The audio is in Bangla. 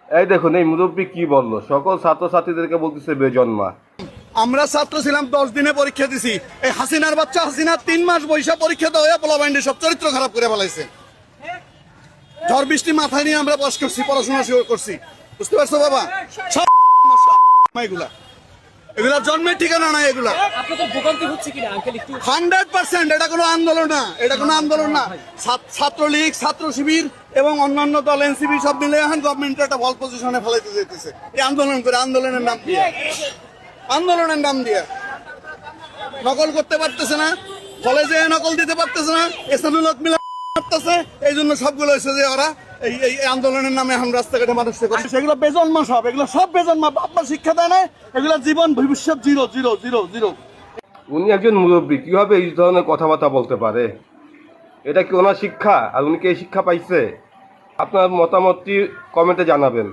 এই দেখুন এই মুরব্বী কি বললো, সকল ছাত্রছাত্রীদেরকে বলতেছে বেজন্মা। আমরা ছাত্র ছিলাম 10 দিনে পরীক্ষা দিছি। এই হাসিনার বাচ্চা হাসিনা 3 মাস বৈশা পরীক্ষা দেওয়া পোলাবাইন্ডের সব চরিত্র খারাপ করে ফেলাইছে। ঝড় বৃষ্টি মাথায় নিয়ে আমরা পাস করছি, পড়াশোনা শুরু করছি, বুঝতে পারছো বাবা? সব এগুলা এগুলা জন্মের ঠিকানা নাই। এগুলা 100% এটা কোনো আন্দোলন না, এটা কোনো আন্দোলন না। ছাত্রলীগ, ছাত্র শিবির এবং অন্যান্য দল এনসিপি সব মিলে এখন গভর্নমেন্ট একটা ভল পজিশনে ফেলাইতে যেতেছে এই আন্দোলন করে, আন্দোলনের নাম দিয়ে, আন্দোলনের নাম দিয়ে। নকল করতে পারতেছে না, কলেজে নকল দিতে পারতেছে না, এসানুল হক মিলা পারতেছে। এই জন্য সবগুলো হয়েছে যে ওরা এই আন্দোলনের নামে এখন রাস্তাঘাটে মানুষকে করছে। সেগুলো বেজন্মা, সব এগুলো সব বেজন্মা। আপনার শিক্ষা দেয় না, এগুলো জীবন ভবিষ্যৎ জিরো জিরো জিরো জিরো। উনি একজন মুরব্বী, কিভাবে এই ধরনের কথাবার্তা বলতে পারে? এটা কি ওনার শিক্ষা? আর উনি কি এই শিক্ষা পাইছে? আপনার মতামতটি কমেন্টে জানাবেন।